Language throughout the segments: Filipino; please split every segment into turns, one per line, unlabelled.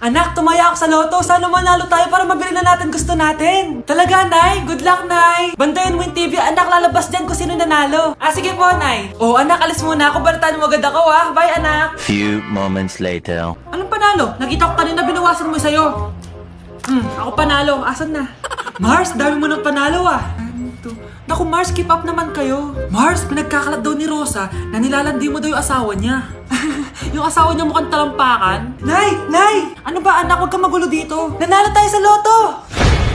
Anak, tumaya ako sa loto. Sana manalo tayo para mabili na natin gusto natin. Talaga, Nay? Good luck, Nay. Bantayan mo yung TV. Anak, lalabas dyan kung sino nanalo. Sige po, Nay. Oh, anak, alis muna ako. Balitaan mo agad ako, ha? Bye, anak.
Few moments later.
Anong panalo? Nakita ko kanina binawasan mo sa'yo. Ako panalo. Asan na? Mars, dami mo ng panalo, Naku, Mars, keep up naman kayo. Mars, pinagkakalat daw ni Rosa na nilalandi mo daw yung asawa niya. Yung asawa niya mukhang talampakan. Nay! Nay! Ano ba, anak? Huwag kang magulo dito. Nanalo tayo sa loto!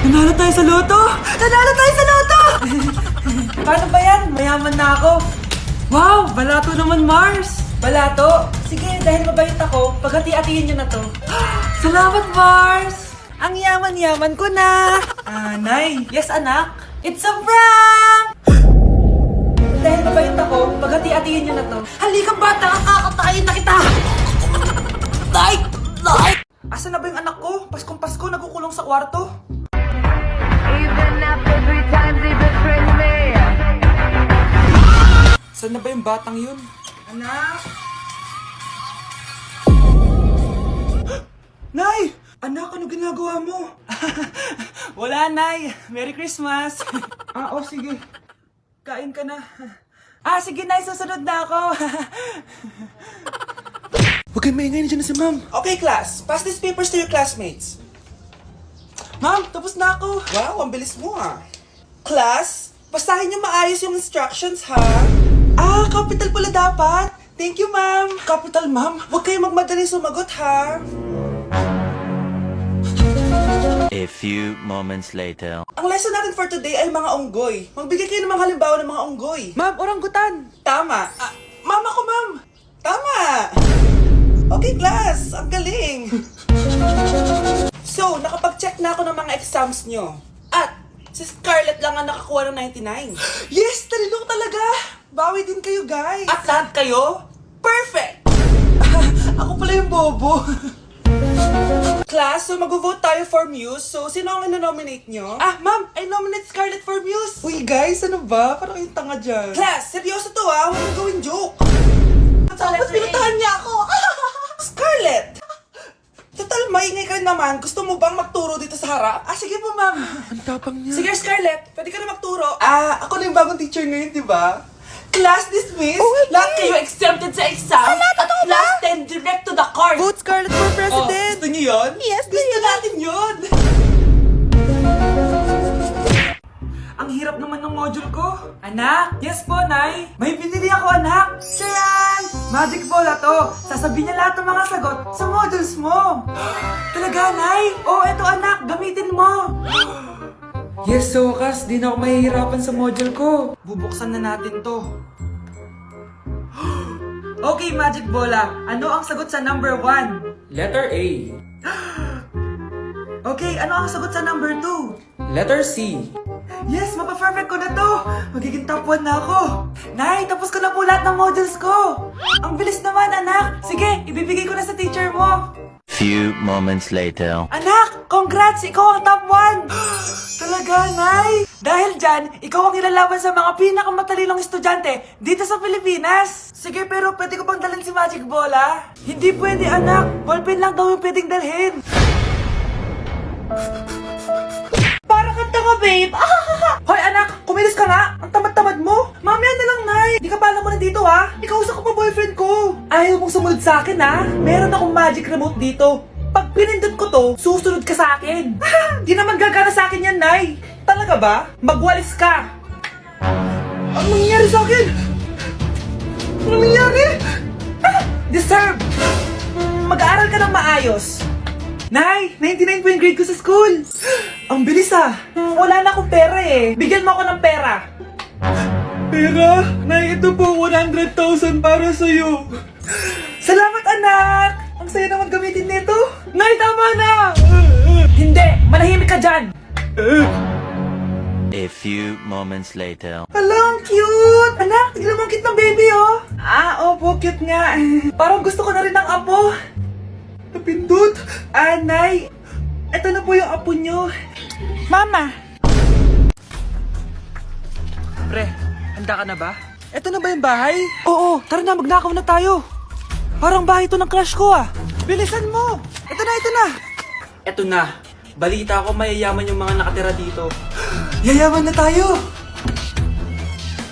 Nanalo tayo sa loto! Nanalo tayo sa loto! Paano ba yan? Mayaman na ako. Wow! Balato naman, Mars! Balato? Sige, dahil mabait ako, paghati-hatiin niyo na to. Salamat, Mars! Ang yaman-yaman ko na! Nay! Yes, anak? It's a prank! Dahil mabait ako, paghati-hatiin niyo na to. Halika, bata! Kakatayin na kita! Nay! Nay! Asan na ba yung anak ko? Paskong-pasko, nagkukulong sa kwarto.
Even after 3 times he betrayed me.
Saan na ba yung batang yun? Anak! Nay! Anak, ano ginagawa mo? Wala, Nay. Merry Christmas. Sige. Kain ka na. Sige, Nay. Susunod na ako. Huwag kayo maingay, nandiyan na si Ma'am. Okay, class. Pass these papers to your classmates. Ma'am, tapos na ako. Wow, ang bilis mo Class, basahin niyo maayos yung instructions, ha? Capital pala dapat. Thank you, Ma'am. Capital, Ma'am. Huwag kayo magmadali sumagot, ha?
A few moments later.
Ang lesson natin for today ay mga unggoy. Magbigay kayo ng mga halimbawa ng mga unggoy. Ma'am, oranggutan. Tama. Ma'am ako, Ma'am. Tama. Okay, class. Ang galing. So, nakapag-check na ako ng mga exams nyo. At, si Scarlett lang ang nakakuha ng 99. Yes! Talino talaga! Bawi din kayo, guys. At lahat kayo? Perfect! Ako pala yung bobo. Class, so mag-vote tayo for Muse. So, sino ang ino-nominate nyo? Ma'am, I nominate Scarlett for Muse. Uy, guys, ano ba? Parang yung tanga dyan. Class, seryoso to Huwag mong gawin joke. Tapos pinutahan niya ako. Scarlett! Total, maingay ka naman. Gusto mo bang magturo dito sa harap? Sige po, ma'am. Ang tapang niya. Sige, Scarlett. Pwede ka na magturo. Ako na yung bagong teacher ngayon, di ba? Class dismissed. Lahat kayo exempted sa exam. At class 10 direct to the court.
Vote Scarlett for president!
Gusto niyo yun?
Yes,
Gusto natin yun. Ang hirap naman ng module ko. Anak? Yes po, Nay. May binili ako, anak. Tiyan! Magic Bola to. Sasabihin niya lahat ng mga sagot sa modules mo. Talaga, Nay? Eto anak. Gamitin mo. Yes, so wakas, di na ako mahihirapan sa module ko. Bubuksan na natin to. Okay, Magic Bola. Ano ang sagot sa number 1?
Letter A.
Okay, ano ang sagot sa number 2?
Letter C.
Yes, mapa-perfect ko na to. Magiging top 1 na ako. Nay, tapos ko na po lahat ng modules ko. Ang bilis naman, anak. Sige, ibibigay ko na sa teacher mo.
Few moments later.
Anak, congrats! Ikaw ang top 1! Talaga, Nay? Dahil dyan, ikaw ang ilalaban sa mga pinakamatalinong estudyante dito sa Pilipinas. Sige, pero pwede ko bang dalhin si Magic Bola? Hindi pwede, anak. Ballpen lang daw yung pwedeng dalhin. Para kang tanga, babe. Hoy, anak, kumilos ka nga. Ang tamad-tamad mo. Mamaya na lang, Nay. Di ka pala mo nandito, ha? Ikausap ko pa boyfriend ko. Ayaw mong sumunod sa akin, ha? Meron akong magic remote dito. Pag pinindot ko to, susunod ka sa akin. Di naman gagana sa akin yan, Nay. Talaga ba? Magwalis ka. Ano nangyayari sa akin? Ano nangyayari? Deserve. Mag-aaral ka ng maayos. Nay, 99 po yung grade ko sa school. Ang bilis Wala na akong pera Bigyan mo ako ng pera. Pera? Nay, ito po 100,000 para sa'yo. Salamat, anak. Ang saya naman gamitin nito. Nay, tama na. Hindi, manahimik ka dyan.
A few moments later.
Hala, ang cute. Anak, tignan mo ang cute ng baby, opo, cute nga. Parang gusto ko na rin ng apo. Napindot! Nay! Ito na po yung apo nyo. Mama! Pre, handa ka na ba? Ito na ba yung bahay? Oo, tara na, magnakaw na tayo. Parang bahay to ng crush ko Bilisan mo! Ito na, ito na! Ito na. Balita ko mayayaman yung mga nakatira dito. Yayaman na tayo!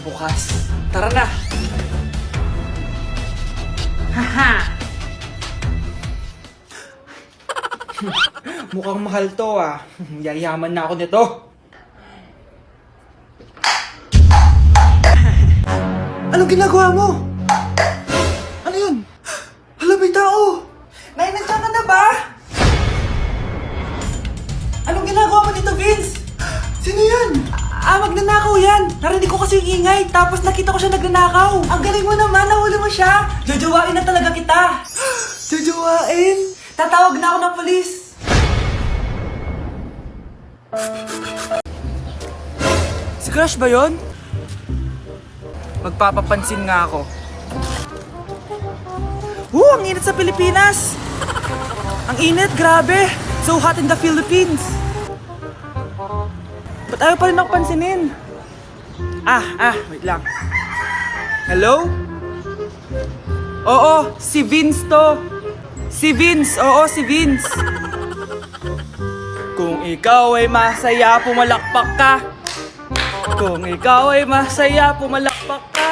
Bukas. Tara na! Haha! Mukhang mahal to ah. Yayaman na ako nito. Anong ginagawa mo? Ano yun? Hala, may tao! Nay, nandiyan ka na ba? Anong ginagawa mo dito, Vince? Sino yan? Magnanakaw yan! Narinig ko kasi yung ingay, tapos nakita ko siya nagnanakaw. Ang galing mo naman, nahuli mo siya! Jojowain na talaga kita! Jojowain? Tatawag na ako ng polis! Si Crush ba yun? Magpapapansin nga ako. Ang init sa Pilipinas! Ang init, grabe! So hot in the Philippines! Ba't ayaw pa rin ako pansinin? Wait lang. Hello? Oo, si Vince to. Si Vince, oo, si Vince. Kung ikaw ay masaya, pumalakpak ka. Kung ikaw ay masaya, pumalakpak ka.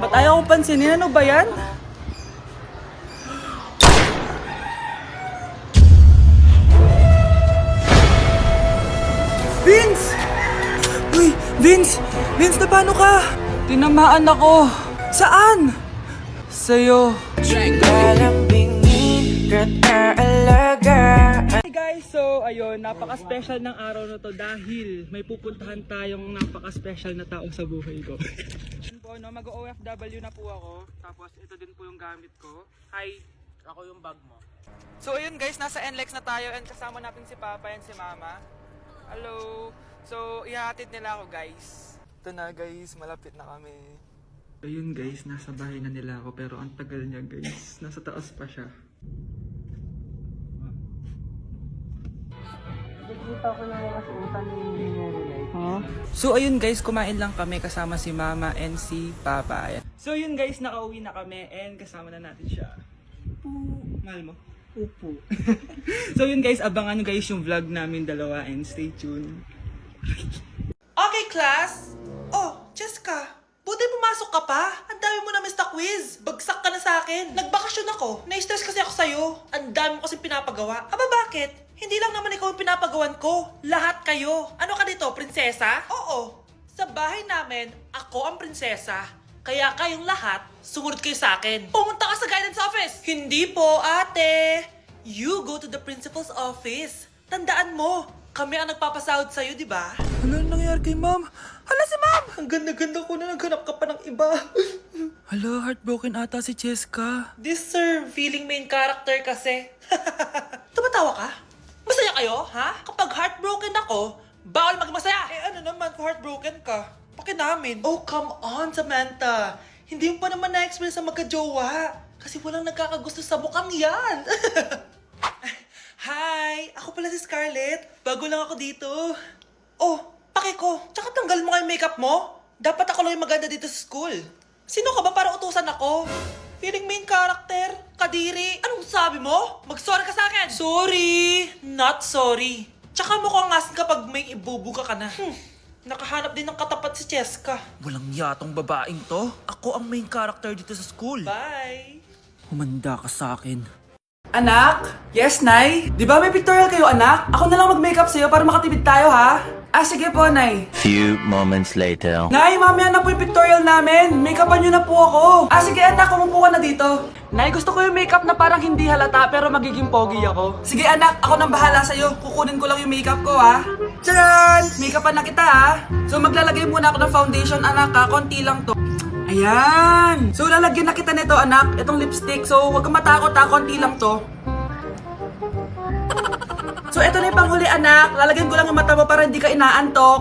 Ba't ayaw ko pansinin? Ano ba yan? Vince! Uy, Vince! Vince, na paano ka? Tinamaan ako. Saan? Sa'yo. Hey guys, so ayun, napaka-special ng araw na to dahil may pupuntahan tayong napaka-special na tao sa buhay ko. Yun po, no, mag-OFW na po ako, tapos ito din po yung gamit ko. Hi, ako yung bag mo. So ayun guys, nasa NLEX na tayo and kasama natin si Papa and si Mama. Hello! So, ihahatid nila ako guys. Ito na guys, malapit na kami. Ayun guys, nasa bahay na nila ako pero ang tagal niya guys. Nasa taas pa siya. So ayun guys, kumain lang kami kasama si Mama and si Papa. Ayan. So yun guys, nakauwi na kami and kasama na natin siya. Mahal mo? Upo. So yun guys, abangan nyo guys yung vlog namin dalawa and stay tuned. Okay class! Oh, Jessica, buti pumasok ka pa. Ang dami mo na miss na quiz. Bagsak ka na sa akin. Nagbakasyon ako. Na-stress kasi ako sa'yo. Ang dami mo kasi pinapagawa. Aba bakit? Hindi lang naman ikaw yung pinapagawan ko. Lahat kayo. Ano ka dito, prinsesa? Oo. Sa bahay namin, ako ang prinsesa. Kaya kayong lahat, sumunod kayo sa akin. Pumunta ka sa guidance office! Hindi po, ate! You go to the principal's office. Tandaan mo, kami ang nagpapasahod sa'yo, di ba? Ano nangyari kay ma'am? Hala si ma'am! Ang ganda-ganda ko na naghanap ka pa ng iba. Hala, heartbroken ata si Cheska. This sir, feeling main character kasi. Tumatawa ka? Masaya kayo, ha? Kapag heartbroken ako, bawal maging masaya. Ano naman kung heartbroken ka? Pakinamin. Oh, come on, Samantha. Hindi mo pa naman na-experience sa magka-jowa. Kasi walang nagkakagusto sa mukhang yan. Hi! Ako pala si Scarlett. Bago lang ako dito. Oh, pake ko. Tsaka tanggal mo nga yung makeup mo. Dapat ako lang yung maganda dito sa school. Sino ka ba para utusan ako? Feeling main character? Kadiri? Anong sabi mo? Mag-sorry ka sa akin! Sorry! Not sorry. Tsaka mukhang asin kapag may ibubuga ka na. Nakahanap din ng katapat si Cheska. Walang yatong babaeng to. Ako ang main character dito sa school. Bye! Humanda ka sa akin. Anak? Yes, Nay? Di ba may pictorial kayo, anak? Ako na lang mag-makeup sa'yo para makatipid tayo, ha? Sige po, Nay.
Few moments later.
Nay, mamaya na po yung pictorial namin. Make-upan nyo na po ako. Sige, anak, kumupo ka na dito. Nay, gusto ko yung makeup na parang hindi halata pero magiging pogi ako. Sige, anak, ako nang bahala sa'yo. Kukunin ko lang yung makeup ko, ha? Tcharan! Make-upan na kita, ha? So, maglalagay muna ako ng foundation, anak, ha? Konti lang to. Ayan! So, lalagyan na kita nito, anak. Itong lipstick. So, huwag kang matakot, ha? Konti lang to. So, ito na yung panghuli, anak. Lalagyan ko lang yung mata mo para hindi ka inaantok.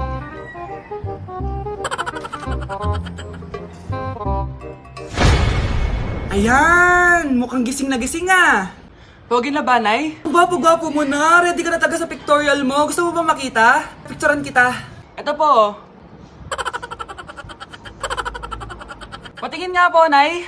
Ayan! Mukhang gising na gising, ah. Pogi na ba, Nay? Gwapo-gwapo mo na. Ready ka na taga sa pictorial mo. Gusto mo ba makita? Picturean kita. Ito po. Patingin nga po, Nay.